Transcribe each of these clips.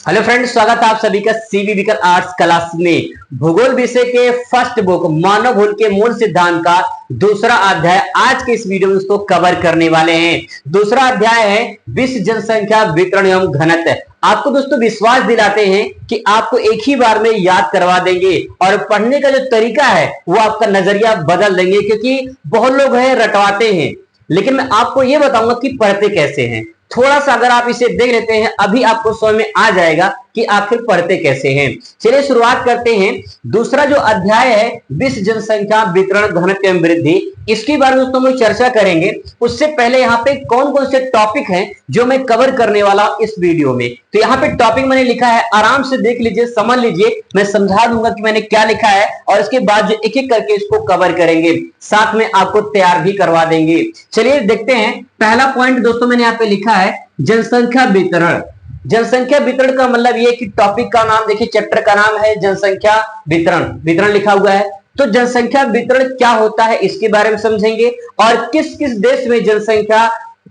Hello friends, स्वागत है आप सभी का सीवीवीकर आर्ट्स क्लास में। भूगोल विषय के फर्स्ट बुक मानव भूल के मूल सिद्धांत का दूसरा अध्याय आज के इस वीडियो में उसको कवर करने वाले हैं। दूसरा अध्याय है विश्व जनसंख्या वितरण एवं घनत्व। आपको दोस्तों विश्वास दिलाते हैं कि आपको एक ही बार में याद करवा देंगे और पढ़ने का जो तरीका है वो आपका नजरिया बदल देंगे, क्योंकि बहुत लोग हैं रटवाते हैं, लेकिन मैं आपको ये बताऊंगा कि पढ़ते कैसे हैं। थोड़ा सा अगर आप इसे देख लेते हैं अभी आपको समझ में आ जाएगा कि आखिर पढ़ते कैसे हैं। चलिए शुरुआत करते हैं। दूसरा जो अध्याय है विश्व जनसंख्या वितरण घनत्व एवं वृद्धि, इसके बारे में दोस्तों हम चर्चा करेंगे। उससे पहले यहाँ पे कौन कौन से टॉपिक हैं जो मैं कवर करने वाला इस वीडियो में, तो यहाँ पे टॉपिक मैंने लिखा है, आराम से देख लीजिए, समझ लीजिए। मैं समझा दूंगा कि मैंने क्या लिखा है और इसके बाद जो एक एक करके इसको कवर करेंगे, साथ में आपको तैयार भी करवा देंगे। चलिए देखते हैं। पहला पॉइंट दोस्तों मैंने यहाँ पे लिखा है जनसंख्या वितरण। जनसंख्या वितरण का मतलब ये कि टॉपिक का नाम देखिए, चैप्टर का नाम है जनसंख्या वितरण, वितरण लिखा हुआ है। तो जनसंख्या वितरण क्या होता है इसके बारे में समझेंगे और किस किस देश में जनसंख्या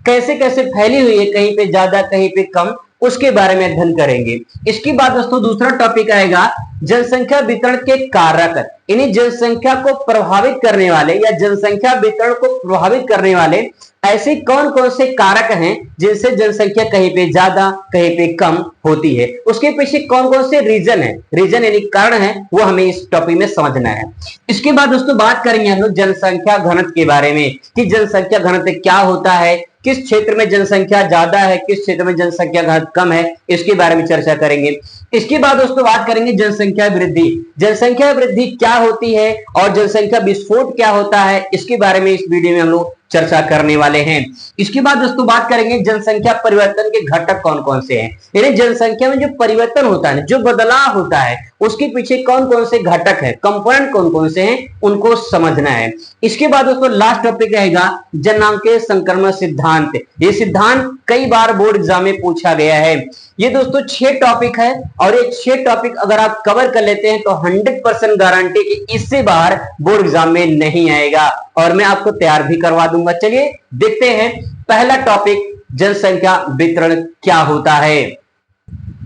कैसे कैसे फैली हुई है, कहीं पे ज्यादा कहीं पे कम, उसके बारे में अध्ययन करेंगे। इसके बाद दोस्तों दूसरा टॉपिक आएगा जनसंख्या वितरण के कारक, यानी जनसंख्या को प्रभावित करने वाले या जनसंख्या वितरण को प्रभावित करने वाले ऐसे कौन कौन से कारक हैं जिनसे जनसंख्या कहीं पे ज्यादा कहीं पे कम होती है, उसके पीछे कौन कौन से रीजन है, रीजन यानी कारण है, वो हमें इस टॉपिक में समझना है। इसके बाद दोस्तों बात करेंगे हम लोग जनसंख्या घनत्व के बारे में कि जनसंख्या घनत्व क्या होता है, किस क्षेत्र में जनसंख्या ज्यादा है, किस क्षेत्र में जनसंख्या घनत्व कम है, इसके बारे में चर्चा करेंगे। इसके बाद दोस्तों बात करेंगे जनसंख्या वृद्धि। जनसंख्या वृद्धि क्या होती है और जनसंख्या विस्फोट क्या होता है, इसके बारे में इस वीडियो में हम लोग चर्चा करने वाले हैं। इसके बाद दोस्तों बात करेंगे जनसंख्या परिवर्तन के घटक कौन कौन से हैं, यानी जनसंख्या में जो परिवर्तन होता है, जो बदलाव होता है, उसके पीछे कौन कौन से घटक है, कंपोनेंट कौन कौन से हैं, उनको समझना है। इसके बाद दोस्तों लास्ट टॉपिक रहेगा जनांकीय संक्रमण सिद्धांत। ये सिद्धांत कई बार बोर्ड एग्जाम में पूछा गया है। ये दोस्तों 6 टॉपिक है और ये 6 टॉपिक अगर आप कवर कर लेते हैं तो 100% गारंटी कि इससे बाहर बोर्ड एग्जाम में नहीं आएगा और मैं आपको तैयार भी करवा दूंगा। चलिए देखते हैं पहला टॉपिक जनसंख्या वितरण क्या होता है।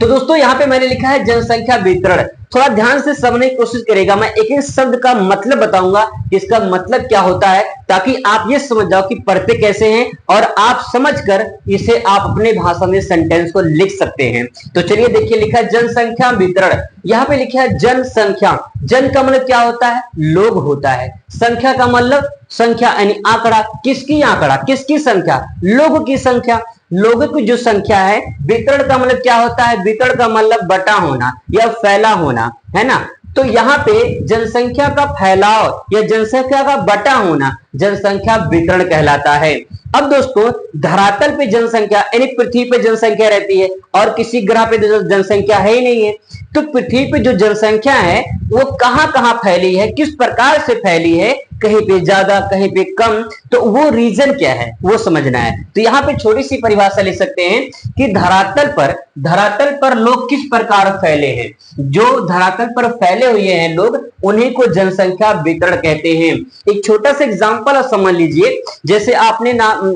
तो दोस्तों यहाँ पे मैंने लिखा है जनसंख्या वितरण। थोड़ा ध्यान से समझने की कोशिश करेगा, मैं एक एक शब्द का मतलब बताऊंगा, इसका मतलब क्या होता है, ताकि आप ये समझ जाओ कि पढ़ते कैसे हैं और आप समझकर इसे आप अपने भाषा में सेंटेंस को लिख सकते हैं। तो चलिए देखिए, लिखा है जनसंख्या वितरण। यहाँ पे लिखा है जनसंख्या। जन का मतलब क्या होता है, लोग होता है। संख्या का मतलब संख्या यानी आंकड़ा। किसकी आंकड़ा, किसकी संख्या, लोगों की संख्या, लोगों की जो संख्या है। वितरण का मतलब क्या होता है, वितरण का मतलब बटा होना या फैला होना, है ना। तो यहाँ पे जनसंख्या का फैलाव या जनसंख्या का बटा होना जनसंख्या वितरण कहलाता है। अब दोस्तों धरातल पे जनसंख्या यानी पृथ्वी पे जनसंख्या रहती है और किसी ग्रह पे जनसंख्या है ही नहीं है, तो पृथ्वी पे जो जनसंख्या है वो कहां कहां फैली है, किस प्रकार से फैली है, कहीं पे ज्यादा कहीं पे कम, तो वो रीजन क्या है वो समझना है। तो यहाँ पे छोटी सी परिभाषा ले सकते हैं कि धरातल पर लोग किस प्रकार फैले हैं। जो धरातल पर फैले हुए हैं लोग, उन्हीं को जनसंख्या वितरण कहते हैं। एक छोटा सा एग्जांपल समझ लीजिए, जैसे आपने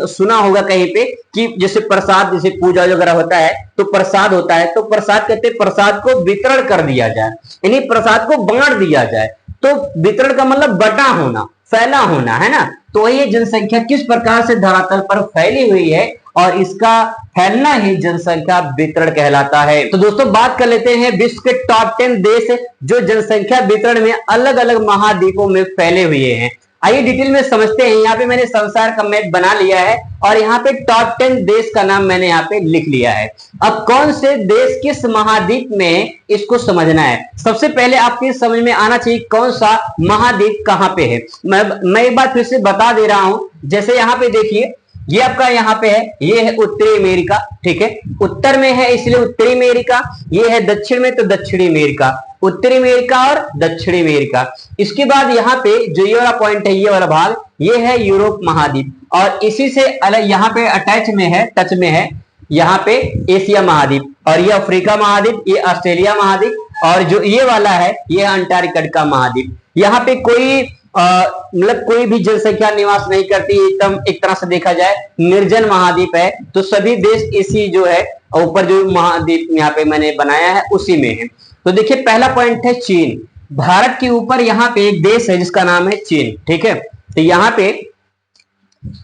सुना होगा कहीं पे कि जैसे प्रसाद, जैसे पूजा वगैरह होता है तो प्रसाद होता है, तो प्रसाद कहते हैं प्रसाद को वितरण कर दिया जाए, यानी प्रसाद को बांट दिया जाए। तो वितरण का मतलब बटा होना, फैला होना, है ना। तो ये जनसंख्या किस प्रकार से धरातल पर फैली हुई है और इसका फैलना ही जनसंख्या वितरण कहलाता है। तो दोस्तों बात कर लेते हैं विश्व के टॉप 10 देश जो जनसंख्या वितरण में अलग अलग महाद्वीपों में फैले हुए हैं। आइए डिटेल में समझते हैं। यहाँ पे मैंने संसार का मैप बना लिया है और यहाँ पे टॉप 10 देश का नाम मैंने यहाँ पे लिख लिया है। अब कौन से देश किस महाद्वीप में, इसको समझना है। सबसे पहले आपके समझ में आना चाहिए कौन सा महाद्वीप कहाँ पे है। मैं एक बार फिर से बता दे रहा हूं। जैसे यहाँ पे देखिए, ये आपका यहाँ पे है, ये है उत्तरी अमेरिका, ठीक है, उत्तर में है इसलिए उत्तरी अमेरिका। ये है दक्षिण में तो दक्षिणी अमेरिका, उत्तरी अमेरिका और दक्षिणी अमेरिका। इसके बाद यहाँ पे जो ये वाला पॉइंट है, ये वाला भाग, ये है यूरोप महाद्वीप और इसी से अलग यहाँ पे अटैच में है, टच में है यहाँ पे एशिया महाद्वीप, और ये अफ्रीका महाद्वीप, ये ऑस्ट्रेलिया महाद्वीप, और जो ये वाला है ये अंटार्कटिका महाद्वीप। यहाँ पे कोई मतलब कोई भी जनसंख्या निवास नहीं करती, एकदम एक तरह से देखा जाए निर्जन महाद्वीप है। तो सभी देश इसी जो है ऊपर जो महाद्वीप यहाँ पे मैंने बनाया है उसी में है। तो देखिए पहला पॉइंट है चीन। भारत के ऊपर यहाँ पे एक देश है जिसका नाम है चीन, ठीक है। तो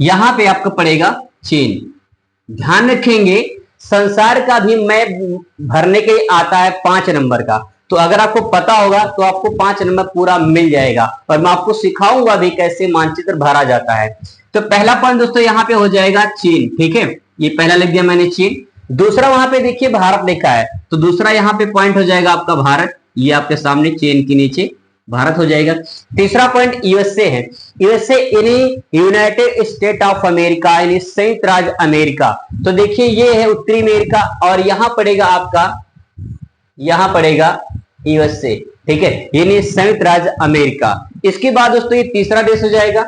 यहाँ पे आपको पड़ेगा चीन। ध्यान रखेंगे संसार का भी मैप भरने के आता है 5 नंबर का, तो अगर आपको पता होगा तो आपको 5 नंबर पूरा मिल जाएगा, और मैं आपको सिखाऊंगा भी कैसे मानचित्र भरा जाता है। तो पहला पॉइंट दोस्तों यहाँ पे हो जाएगा चीन, ठीक है, ये पहला लिख दिया मैंने चीन। दूसरा वहां पे देखिए भारत लिखा है, तो दूसरा यहाँ पे पॉइंट हो जाएगा आपका भारत, ये आपके सामने चीन के नीचे भारत हो जाएगा। तीसरा पॉइंट यूएसए है। यूएसए यानी यूनाइटेड स्टेट ऑफ अमेरिका, यानी संयुक्त राज्य अमेरिका। तो देखिए ये है उत्तरी अमेरिका, और यहां पड़ेगा आपका, यहां पड़ेगा यूएसए, ठीक है, यानी संयुक्त राज्य अमेरिका। इसके बाद दोस्तों ये तीसरा देश हो जाएगा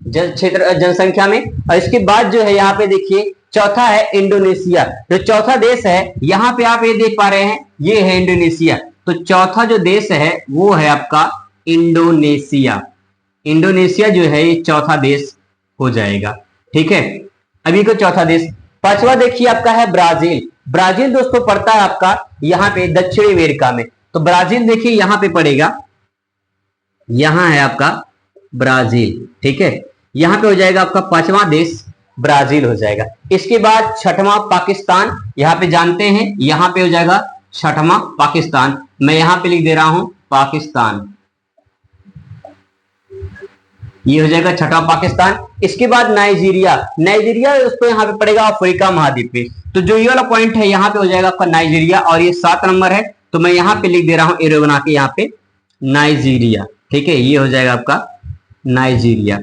क्षेत्र जनसंख्या में। और इसके बाद जो है यहाँ पे देखिए चौथा है इंडोनेशिया। जो चौथा देश है यहाँ पे आप ये देख पा रहे हैं, ये है इंडोनेशिया। तो चौथा जो देश है वो है आपका इंडोनेशिया। इंडोनेशिया जो है ये चौथा देश हो जाएगा, ठीक है, अभी को चौथा देश। पांचवा देखिए आपका है ब्राजील। ब्राजील दोस्तों पड़ता है आपका यहाँ पे दक्षिणी अमेरिका में। तो ब्राजील देखिए यहाँ पे पड़ेगा, यहां है आपका ब्राजील, ठीक है, यहां पे हो जाएगा आपका पांचवा देश ब्राजील हो जाएगा। इसके बाद छठवां पाकिस्तान, यहाँ पे जानते हैं यहाँ पे हो जाएगा छठवां पाकिस्तान। मैं यहां पे लिख दे रहा हूं पाकिस्तान, ये हो जाएगा छठा पाकिस्तान। इसके बाद नाइजीरिया। नाइजीरिया दोस्तों यहाँ पे पड़ेगा अफ्रीका महाद्वीप पे। तो जो ये वाला पॉइंट है यहाँ पे हो जाएगा आपका नाइजीरिया, और ये 7 नंबर है, तो मैं यहाँ पे लिख दे रहा हूं एरो बना के यहाँ पे नाइजीरिया, ठीक है, ये हो जाएगा आपका नाइजीरिया,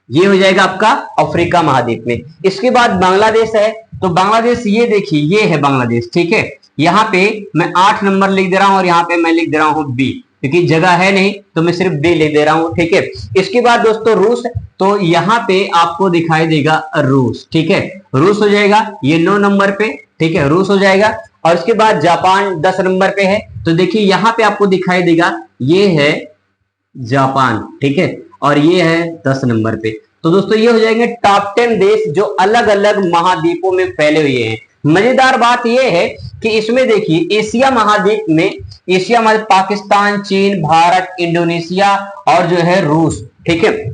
ये हो जाएगा आपका अफ्रीका महाद्वीप में। इसके बाद बांग्लादेश है। तो बांग्लादेश ये देखिए ये है बांग्लादेश, ठीक है, यहाँ पे मैं 8 नंबर लिख दे रहा हूं, और यहाँ पे मैं लिख दे रहा हूं बी, क्योंकि जगह है नहीं तो मैं सिर्फ बी लिख दे रहा हूं, ठीक है। इसके बाद दोस्तों रूस। तो यहाँ पे आपको दिखाई देगा रूस, ठीक है, रूस हो जाएगा ये 9 नंबर पे, ठीक है, रूस हो जाएगा। और इसके बाद जापान 10 नंबर पे है। तो देखिए यहाँ पे आपको दिखाई देगा ये है जापान, ठीक है, और ये है 10 नंबर पे। तो दोस्तों ये हो जाएंगे टॉप 10 देश जो अलग अलग महाद्वीपों में फैले हुए हैं। मजेदार बात यह है कि इसमें देखिए एशिया महाद्वीप में, एशिया महाद्वीप पाकिस्तान, चीन, भारत, इंडोनेशिया और जो है रूस, ठीक है,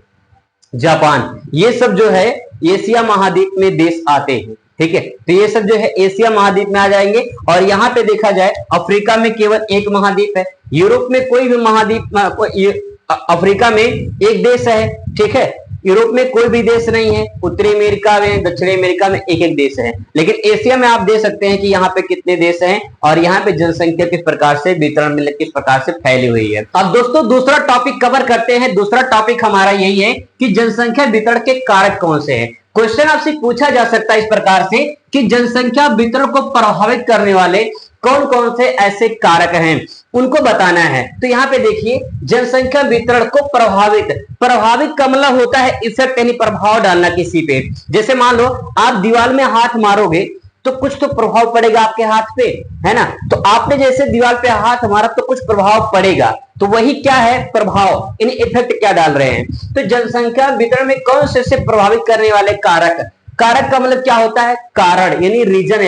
जापान, ये सब जो है एशिया महाद्वीप में देश आते हैं, ठीक है। तो ये सब जो है एशिया महाद्वीप में आ जाएंगे। और यहाँ पे देखा जाए अफ्रीका में केवल एक महाद्वीप है, यूरोप में कोई भी महाद्वीप, अफ्रीका में एक देश है, ठीक है, यूरोप में कोई भी देश नहीं है, उत्तरी अमेरिका में, दक्षिणी अमेरिका में एक एक देश है। लेकिन एशिया में आप देख सकते हैं कि यहाँ पे कितने देश हैं, और यहाँ पे जनसंख्या किस प्रकार से वितरण में किस प्रकार से फैली हुई है। अब दोस्तों दूसरा टॉपिक कवर करते हैं। दूसरा टॉपिक हमारा यही है कि जनसंख्या वितरण के कारक कौन से हैं। क्वेश्चन आपसे पूछा जा सकता है इस प्रकार से कि जनसंख्या वितरण को प्रभावित करने वाले कौन कौन से ऐसे कारक हैं, उनको बताना है। तो यहाँ पे देखिए जनसंख्या वितरण को प्रभावित का मतलब होता है इफेक्ट, यानी प्रभाव डालना किसी पे। जैसे मान लो आप दीवार में हाथ मारोगे तो कुछ तो प्रभाव पड़ेगा आपके हाथ पे, है ना। तो आपने जैसे दीवार पे हाथ मारा तो कुछ प्रभाव पड़ेगा, तो वही क्या है प्रभाव, यानी इफेक्ट क्या डाल रहे हैं। तो जनसंख्या वितरण में कौन से प्रभावित करने वाले कारक, कारक का मतलब क्या होता है कारण, यानी रीजन।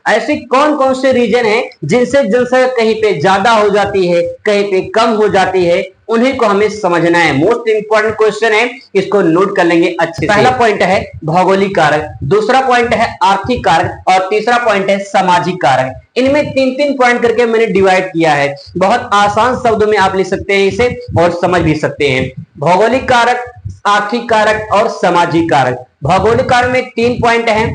ऐसे कौन कौन से रीजन हैं जिनसे जनसंख्या कहीं पे ज्यादा हो जाती है, कहीं पे कम हो जाती है, उन्हीं को हमें समझना है। मोस्ट इंपॉर्टेंट क्वेश्चन है, इसको नोट कर लेंगे अच्छे से। पहला पॉइंट है भौगोलिक कारक, दूसरा पॉइंट है आर्थिक कारक, और तीसरा पॉइंट है सामाजिक कारक। इनमें 3-3 पॉइंट करके मैंने डिवाइड किया है। बहुत आसान शब्दों में आप लिख सकते हैं इसे और समझ भी सकते हैं। भौगोलिक कारक, आर्थिक कारक और सामाजिक कारक। भौगोलिक कारक में 3 पॉइंट हैं,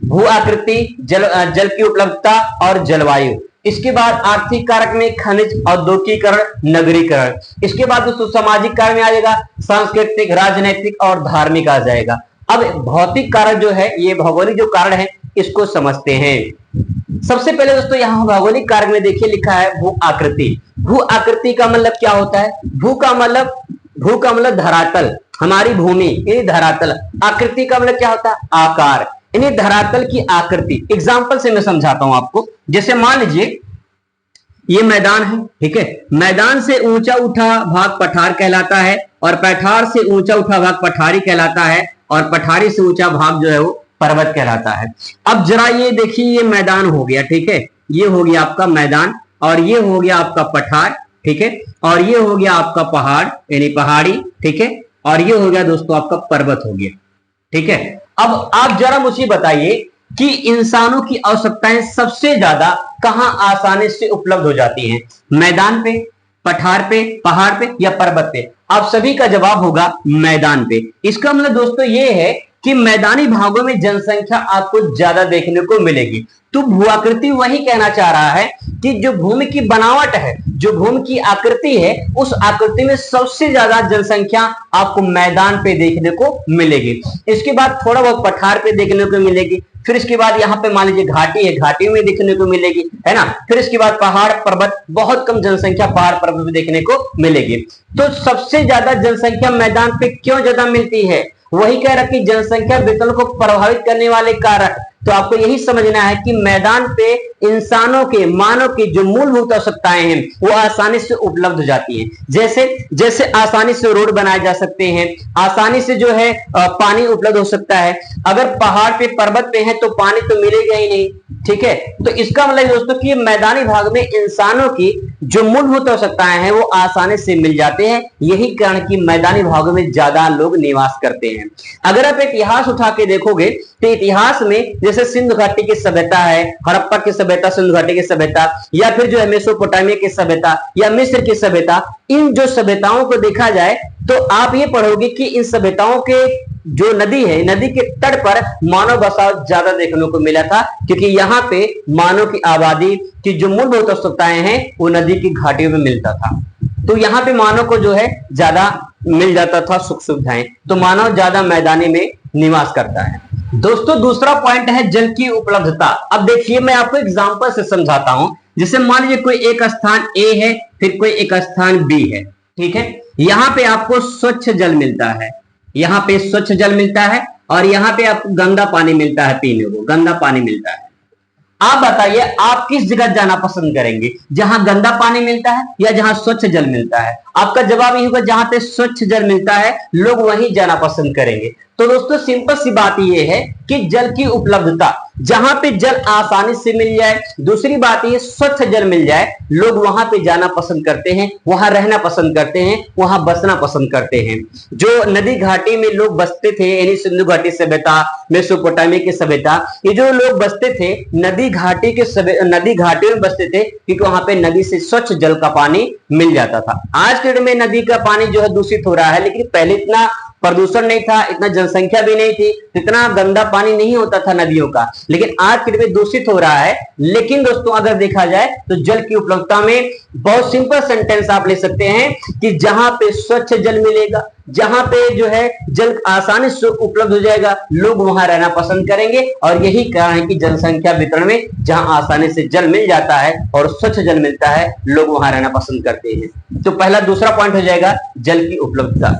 भू आकृति, जल की उपलब्धता और जलवायु। इसके बाद आर्थिक कारक में खनिज, औद्योगिकरण, नगरीकरण। इसके बाद दोस्तों सामाजिक कारक में आ जाएगा सांस्कृतिक, राजनीतिक और धार्मिक आ जाएगा। अब भौतिक कारक जो है, ये भौगोलिक जो कारण है इसको समझते हैं। सबसे पहले दोस्तों यहाँ भौगोलिक कारक में देखिए लिखा है भू आकृति। भू आकृति का मतलब क्या होता है, भू का मतलब धरातल, हमारी भूमि यानी धरातल। आकृति का मतलब क्या होता है आकार, यानी धरातल की आकृति। एग्जाम्पल से मैं समझाता हूं आपको। जैसे मान लीजिए ये मैदान है, ठीक है, मैदान से ऊंचा उठा भाग पठार कहलाता है, और पठार से ऊंचा उठा भाग पठारी कहलाता है और पठारी से ऊंचा भाग जो है वो पर्वत कहलाता है। अब जरा ये देखिए, ये मैदान हो गया, ठीक है, ये हो गया आपका मैदान और ये हो गया आपका पठार, ठीक है, और ये हो गया आपका पहाड़ यानी पहाड़ी, ठीक है, और ये हो गया दोस्तों आपका पर्वत हो गया, ठीक है। अब आप जरा मुझे बताइए कि इंसानों की आवश्यकताएं सबसे ज्यादा कहां आसानी से उपलब्ध हो जाती हैं, मैदान पे, पठार पे, पहाड़ पे या पर्वत पे? आप सभी का जवाब होगा मैदान पे। इसका मतलब दोस्तों ये है कि मैदानी भागों में जनसंख्या आपको ज्यादा देखने को मिलेगी। तो भूआकृति वही कहना चाह रहा है कि जो भूमि की बनावट है, जो भूमि की आकृति है, उस आकृति में सबसे ज्यादा जनसंख्या आपको मैदान पे देखने को मिलेगी। इसके बाद थोड़ा बहुत पठार पे देखने को मिलेगी, फिर इसके बाद यहाँ पे मान लीजिए घाटी है, घाटी में देखने को मिलेगी, है ना। फिर इसके बाद पहाड़ पर्वत, बहुत कम जनसंख्या पहाड़ पर्वत में देखने को मिलेगी। तो सबसे ज्यादा जनसंख्या मैदान पे क्यों ज्यादा मिलती है? वही कह रहा कि जनसंख्या वितरण को प्रभावित करने वाले कारक। तो आपको यही समझना है कि मैदान पे इंसानों के, मानव की जो मूलभूत आवश्यकताएं हैं वो आसानी से उपलब्ध हो जाती हैं। जैसे जैसे आसानी से रोड बनाए जा सकते हैं, आसानी से जो है पानी उपलब्ध हो सकता है। अगर पहाड़ पे पर्वत पे है तो पानी तो मिलेगा ही नहीं, ठीक है। तो इसका मतलब दोस्तों कि मैदानी भाग में इंसानों की जो मूलभूत आवश्यकताएं हैं वो आसानी से मिल जाते हैं। यही कारण कि मैदानी भागों में ज्यादा लोग निवास करते हैं। अगर आप इतिहास उठा के देखोगे तो इतिहास में जैसे सिंधु घाटी की सभ्यता है, हड़प्पा की सभ्यता, सिंधु घाटी की सभ्यता, या फिर जो है मेसोपोटामिया की सभ्यता या मिस्र की सभ्यता, इन जो सभ्यताओं को देखा जाए तो आप ये पढ़ोगे कि इन सभ्यताओं के जो नदी है, नदी के तट पर मानव बसाव ज्यादा देखने को मिला था, क्योंकि यहाँ पे मानव की आबादी की जो मूलभूत आवश्यकताएं हैं वो नदी की घाटियों में मिलता था। तो यहाँ पे मानव को जो है ज्यादा मिल जाता था सुख सुविधाएं। तो मानव ज्यादा मैदानी में निवास करता है। दोस्तों दूसरा पॉइंट है जल की उपलब्धता। अब देखिए मैं आपको एग्जांपल से समझाता हूं। जैसे मान लीजिए कोई एक स्थान ए है, फिर कोई एक स्थान बी है, ठीक है। यहाँ पे आपको स्वच्छ जल मिलता है, यहाँ पे स्वच्छ जल मिलता है और यहाँ पे आपको गंदा पानी मिलता है, पीने को गंदा पानी मिलता है। आप बताइए आप किस जगह जाना पसंद करेंगे, जहां गंदा पानी मिलता है या जहां स्वच्छ जल मिलता है? आपका जवाब यही होगा जहां पे स्वच्छ जल मिलता है, लोग वहीं जाना पसंद करेंगे। तो दोस्तों सिंपल सी बात यह है कि जल की उपलब्धता, जहां पे जल आसानी से मिल जाए, दूसरी बात ये स्वच्छ जल मिल जाए, लोग वहां पे जाना पसंद करते हैं, वहां रहना पसंद करते हैं, वहां बसना पसंद करते हैं। जो नदी घाटी में लोग बसते थे, यानी सिंधु घाटी सभ्यता, मेसोपोटामिया की सभ्यता, ये जो लोग बसते थे नदी घाटी में बसते थे, क्योंकि वहां पे नदी से स्वच्छ जल का पानी मिल जाता था। आज के डेट में नदी का पानी जो है दूषित हो रहा है, लेकिन पहले इतना प्रदूषण नहीं था, इतना जनसंख्या भी नहीं थी, इतना गंदा पानी नहीं होता था नदियों का, लेकिन आज के डेट में दूषित हो रहा है। लेकिन दोस्तों अगर देखा जाए तो जल की उपलब्धता में बहुत सिंपल सेंटेंस आप ले सकते हैं कि जहां पे स्वच्छ जल मिलेगा, जहां पे जो है जल आसानी से उपलब्ध हो जाएगा, लोग वहां रहना पसंद करेंगे। और यही कारण है कि जनसंख्या वितरण में जहां आसानी से जल मिल जाता है और स्वच्छ जल मिलता है, लोग वहां रहना पसंद करते हैं। तो पहला दूसरा पॉइंट हो जाएगा जल की उपलब्धता।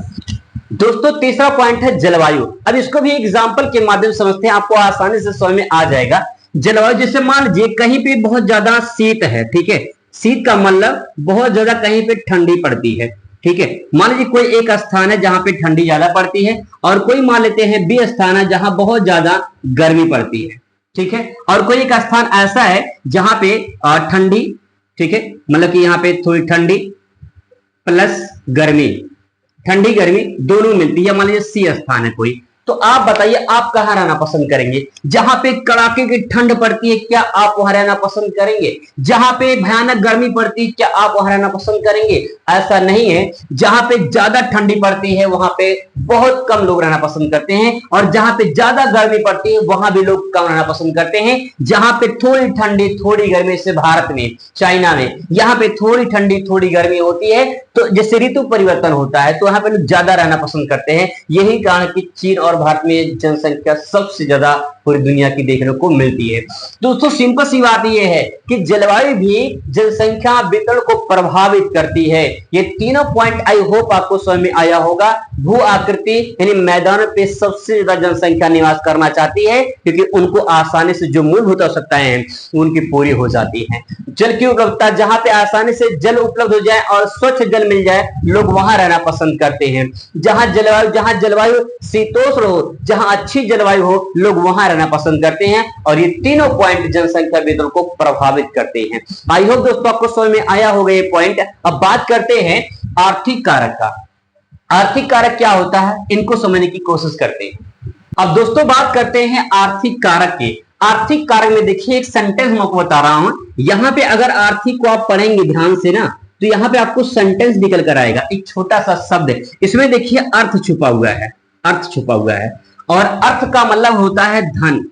दोस्तों तीसरा पॉइंट है जलवायु। अब इसको भी एग्जांपल के माध्यम से समझते हैं, आपको आसानी से समझ में आ जाएगा। जलवायु जैसे मान लीजिए कहीं पे बहुत ज्यादा शीत है, ठीक है, शीत का मतलब बहुत ज्यादा कहीं पे ठंडी पड़ती है, ठीक है। मान लीजिए कोई एक स्थान है जहां पे ठंडी ज्यादा पड़ती है, और कोई मान लेते हैं बी स्थान है जहां बहुत ज्यादा गर्मी पड़ती है, ठीक है। और कोई एक स्थान ऐसा है जहां पे ठंडी, ठीक है, मतलब कि यहाँ पे थोड़ी ठंडी प्लस गर्मी, ठंडी गर्मी दोनों मिलती है। मान लीजिए सी स्थान है कोई, तो आप बताइए आप कहां रहना पसंद करेंगे? जहां पे कड़ाके की ठंड पड़ती है क्या आप वहां रहना पसंद करेंगे? जहां पे भयानक गर्मी पड़ती है क्या आप वहां रहना पसंद करेंगे? ऐसा नहीं है। जहां पे ज्यादा ठंडी पड़ती है वहां पे बहुत कम लोग रहना पसंद करते हैं, और जहां पे ज्यादा गर्मी पड़ती है वहां भी लोग कम रहना पसंद करते हैं। जहां पे थोड़ी ठंडी थोड़ी गर्मी, से भारत में, चाइना में यहाँ पे थोड़ी ठंडी थोड़ी गर्मी होती है, तो जैसे ऋतु परिवर्तन होता है तो यहाँ पे लोग ज्यादा रहना पसंद करते हैं। यही कारण कि चीन और भारत में जनसंख्या सबसे ज्यादा पूरी दुनिया की देखने को मिलती है। दोस्तों सिंपल सी बात यह है कि जलवायु भी जनसंख्या वितरण को प्रभावित करती है। ये तीनों पॉइंट आई होप आपको समझ में आया होगा। भू आकृति यानी मैदानों पे सबसे ज्यादा जनसंख्या निवास करना चाहती है, क्योंकि उनको आसानी से जो मूलभूत आवश्यकताएं हैं उनकी पूरी हो जाती है। जल की उपलब्धता, जहां पे आसानी से जल उपलब्ध हो जाए और स्वच्छ जल मिल जाए, लोग वहां रहना पसंद करते हैं। जहां जलवायु शीतोष्ण हो, जहां अच्छी जलवायु हो, लोग वहां रहना पसंद करते हैं। और ये तीनों पॉइंट जनसंख्या वितरण को प्रभावित करते हैं। आई होप दोस्तों आपको समझ में आया होगा ये पॉइंट। अब बात करते हैं आर्थिक कारक का। आर्थिक कारक क्या होता है, इनको समझने की कोशिश करते हैं। अब दोस्तों बात करते हैं आर्थिक कारक की। आर्थिक कारक में देखिए एक सेंटेंस मैं आपको बता रहा हूं। यहां पे अगर आर्थिक को आप पढ़ेंगे ध्यान से ना, तो यहां पे आपको सेंटेंस निकल कर आएगा, एक छोटा सा शब्द। इसमें देखिए अर्थ छुपा हुआ है, अर्थ छुपा हुआ है। और अर्थ का मतलब होता है धन।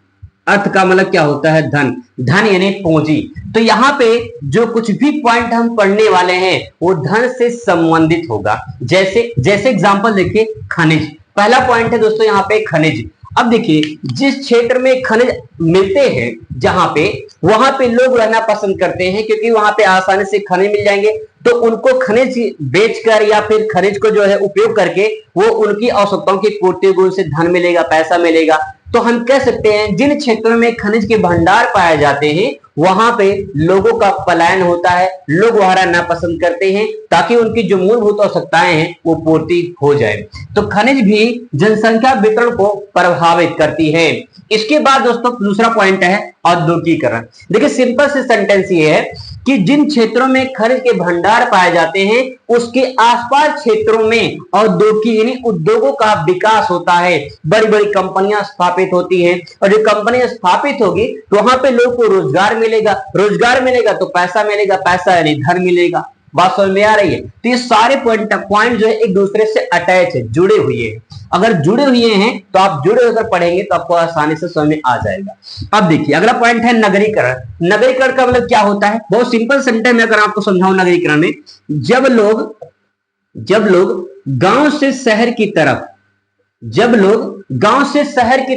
अर्थ का मतलब क्या होता है, धन। धन यानी पूंजी। तो यहाँ पे जो कुछ भी पॉइंट हम पढ़ने वाले हैं वो धन से संबंधित होगा। जैसे एग्जांपल देखिए, खनिज पहला पॉइंट है दोस्तों यहाँ पे, खनिज। अब देखिए जिस क्षेत्र में खनिज मिलते हैं, जहां पे वहां पे लोग रहना पसंद करते हैं, क्योंकि वहां पे आसानी से खनिज मिल जाएंगे। तो उनको खनिज बेचकर या फिर खनिज को जो है उपयोग करके वो उनकी आवश्यकताओं की पूर्ति होगी, उनसे धन मिलेगा, पैसा मिलेगा। तो हम कह सकते हैं जिन क्षेत्रों में खनिज के भंडार पाए जाते हैं वहां पे लोगों का पलायन होता है, लोग वहां रहना पसंद करते हैं ताकि उनकी जो मूलभूत आवश्यकताएं हैं वो पूर्ति हो जाए। तो खनिज भी जनसंख्या वितरण को प्रभावित करती है। इसके बाद दोस्तों दूसरा पॉइंट है औद्योगिकीकरण। देखिए सिंपल से सेंटेंस ये है कि जिन क्षेत्रों में खनिज के भंडार पाए जाते हैं उसके आसपास क्षेत्रों में औद्योगिक यानी उद्योगों का विकास होता है, बड़ी बड़ी कंपनियां स्थापित होती हैं। और जो कंपनियां स्थापित होगी तो वहां पे लोग को रोजगार मिलेगा, रोजगार मिलेगा तो पैसा मिलेगा, पैसा यानी धन मिलेगा। बात समझ में आ रही है? तो ये सारे पॉइंट जो है एक दूसरे से अटैच है, जुड़े हुए हैं। अगर जुड़े हुए हैं तो आप जुड़े होकर पढ़ेंगे तो आपको आसानी से समझ में आ जाएगा। अब देखिए अगला पॉइंट है नगरीकरण। नगरीकरण का मतलब क्या होता है, बहुत सिंपल सेंटेंस में अगर आपको समझाऊं नगरीकरण में, जब लोग गांव से शहर की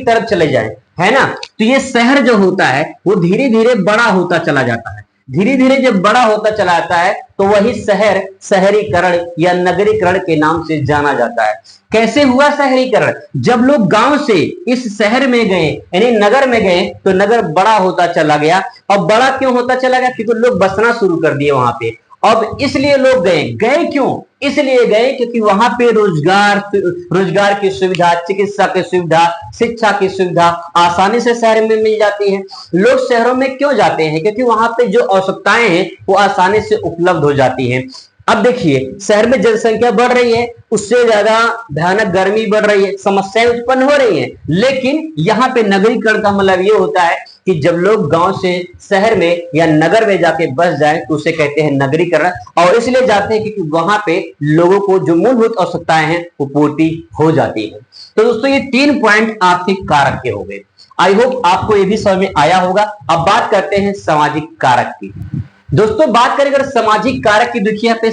तरफ चले जाएं, है ना, तो ये शहर जो होता है वो धीरे धीरे बड़ा होता चला जाता है। धीरे धीरे जब बड़ा होता चला जाता है तो वही शहर शहरीकरण या नगरीकरण के नाम से जाना जाता है। कैसे हुआ शहरीकरण? जब लोग गांव से इस शहर में गए यानी नगर में गए तो नगर बड़ा होता चला गया। और बड़ा क्यों होता चला गया? क्योंकि लोग बसना शुरू कर दिए वहां पे। अब इसलिए लोग गए क्यों? इसलिए गए क्योंकि वहां पे रोजगार की सुविधा, चिकित्सा की सुविधा, शिक्षा की सुविधा आसानी से शहर में मिल जाती है। लोग शहरों में क्यों जाते हैं? क्योंकि वहां पे जो आवश्यकताएं हैं वो आसानी से उपलब्ध हो जाती हैं। अब देखिए शहर में जनसंख्या बढ़ रही है, उससे ज्यादा भयानक गर्मी बढ़ रही है, समस्याएं उत्पन्न हो रही हैं। लेकिन यहाँ पे नगरीकरण का मतलब ये होता है कि जब लोग गांव से शहर में या नगर में जाके बस जाएं तो उसे कहते हैं नगरीकरण। और इसलिए जाते हैं क्योंकि वहां पे लोगों को जो मूलभूत आवश्यकताएं हैं वो पूर्ति हो जाती है। तो दोस्तों ये 3 पॉइंट आर्थिक कारक के हो गए। आई होप आपको ये भी समझ में आया होगा। अब बात करते हैं सामाजिक कारक की। दोस्तों बात करें अगर सामाजिक कारक की, देखिए यहाँ पे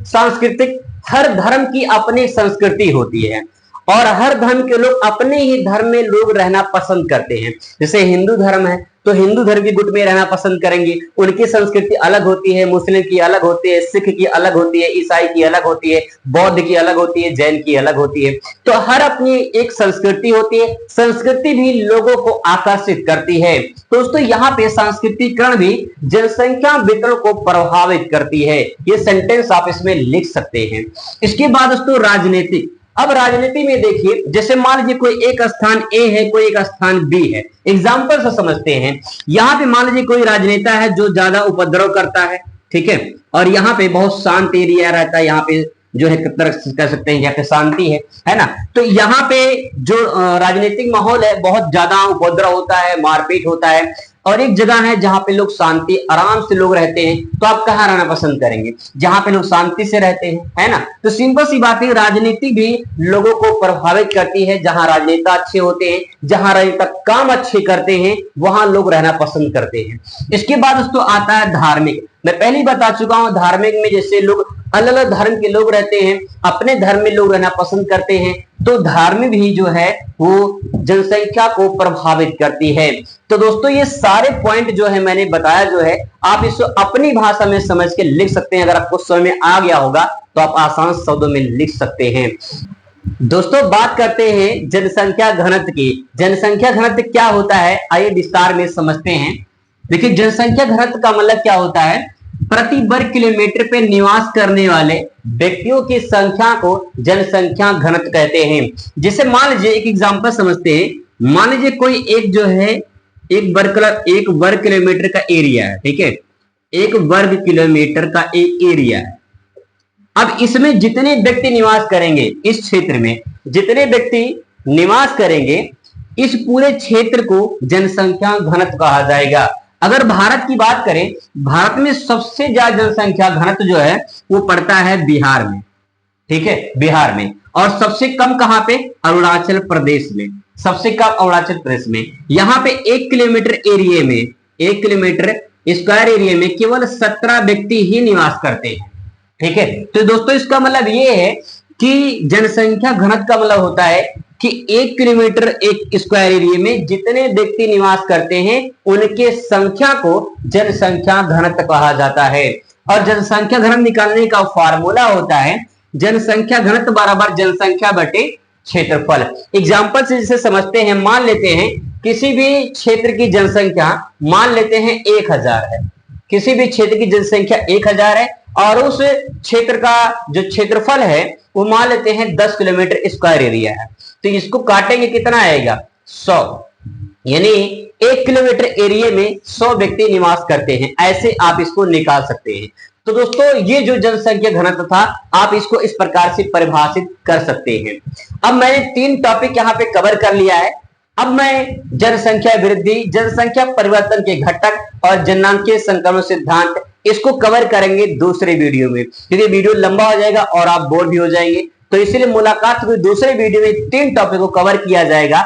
सांस्कृतिक हर धर्म की अपनी संस्कृति होती है और हर धर्म के लोग अपने ही धर्म में लोग रहना पसंद करते हैं। जैसे हिंदू धर्म है तो हिंदू धर्म की गुट में रहना पसंद करेंगे, उनकी संस्कृति अलग होती है, मुस्लिम की अलग होती है, सिख की अलग होती है, ईसाई की अलग होती है, बौद्ध की अलग होती है, जैन की अलग होती है। तो हर अपनी एक संस्कृति होती है, संस्कृति भी लोगों को आकर्षित करती है। दोस्तों यहाँ पे सांस्कृतिकरण भी जनसंख्या वितरण को प्रभावित करती है। ये सेंटेंस आप इसमें लिख सकते हैं। इसके बाद दोस्तों राजनीतिक। अब राजनीति में देखिए जैसे मान लीजिए कोई एक स्थान ए है, कोई एक स्थान बी है। एग्जाम्पल से समझते हैं। यहाँ पे मान लीजिए कोई राजनेता है जो ज्यादा उपद्रव करता है, ठीक है, और यहाँ पे बहुत शांत एरिया रहता है, यहाँ पे जो है कह सकते हैं यहाँ पे शांति है ना। तो यहाँ पे जो राजनीतिक माहौल है बहुत ज्यादा उपद्रव होता है, मारपीट होता है। और एक जगह है जहां पे लोग शांति आराम से लोग रहते हैं, तो आप कहाँ रहना पसंद करेंगे? जहां पे लोग शांति से रहते हैं, है ना। तो सिंपल सी बात है, राजनीति भी लोगों को प्रभावित करती है। जहां राजनेता अच्छे होते हैं, जहां राजनेता काम अच्छे करते हैं, वहां लोग रहना पसंद करते हैं। इसके बाद दोस्तों आता है धार्मिक। मैं पहले ही बता चुका हूं, धार्मिक में जैसे लोग अलग अलग धर्म के लोग रहते हैं, अपने धर्म में लोग रहना पसंद करते हैं, तो धर्म भी जो है वो जनसंख्या को प्रभावित करती है। तो दोस्तों ये सारे पॉइंट जो है मैंने बताया, जो है आप इसको अपनी भाषा में समझ के लिख सकते हैं। अगर आपको समझ में आ गया होगा तो आप आसान शब्दों में लिख सकते हैं। दोस्तों बात करते हैं जनसंख्या घनत्व की। जनसंख्या घनत्व क्या होता है, आइए विस्तार में समझते हैं। देखिए जनसंख्या घनत्व का मतलब क्या होता है, प्रति वर्ग किलोमीटर पे निवास करने वाले व्यक्तियों की संख्या को जनसंख्या घनत्व कहते हैं। जैसे मान लीजिए एक एग्जांपल समझते हैं, मान लीजिए कोई एक जो है एक वर्ग किलोमीटर का एरिया है, ठीक है, एक वर्ग किलोमीटर का एक एरिया है। अब इसमें जितने व्यक्ति निवास करेंगे, इस क्षेत्र में जितने व्यक्ति निवास करेंगे, इस पूरे क्षेत्र को जनसंख्या घनत्व कहा जाएगा। अगर भारत की बात करें, भारत में सबसे ज्यादा जनसंख्या घनत्व जो है वो पड़ता है बिहार में, ठीक है, बिहार में। और सबसे कम कहां पे, अरुणाचल प्रदेश में, सबसे कम अरुणाचल प्रदेश में। यहां पे 1 किलोमीटर एरिया में, 1 किलोमीटर स्क्वायर एरिया में केवल 17 व्यक्ति ही निवास करते हैं, ठीक है। तो दोस्तों इसका मतलब ये है कि जनसंख्या घनत्व का मतलब होता है कि 1 किलोमीटर एक स्क्वायर एरिया में जितने व्यक्ति निवास करते हैं उनके संख्या को जनसंख्या घनत्व कहा जाता है। और जनसंख्या घनत्व निकालने का फार्मूला होता है जनसंख्या घनत्व बराबर जनसंख्या बटे क्षेत्रफल। एग्जाम्पल से जिसे समझते हैं, मान लेते हैं किसी भी क्षेत्र की जनसंख्या मान लेते हैं 1000 है, किसी भी क्षेत्र की जनसंख्या 1000 है और उस क्षेत्र का जो क्षेत्रफल है वो मान लेते हैं 10 किलोमीटर स्क्वायर एरिया है। तो इसको काटेंगे कितना आएगा, 100, यानी 1 किलोमीटर एरिया में 100 व्यक्ति निवास करते हैं। ऐसे आप इसको निकाल सकते हैं। तो दोस्तों ये जो जनसंख्या घनत्व था आप इसको इस प्रकार से परिभाषित कर सकते हैं। अब मैंने 3 टॉपिक यहाँ पे कवर कर लिया है। अब मैं जनसंख्या वृद्धि, जनसंख्या परिवर्तन के घटक और जननांकीय संक्रमण सिद्धांत इसको कवर करेंगे दूसरे वीडियो में, क्योंकि वीडियो लंबा हो जाएगा और आप बोर भी हो जाएंगे। तो इसीलिए मुलाकात हुई दूसरे वीडियो में 3 टॉपिक को कवर किया जाएगा।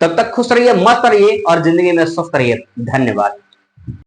तब तक खुश रहिए, मस्त रहिए और जिंदगी में स्वस्थ रहिए। धन्यवाद।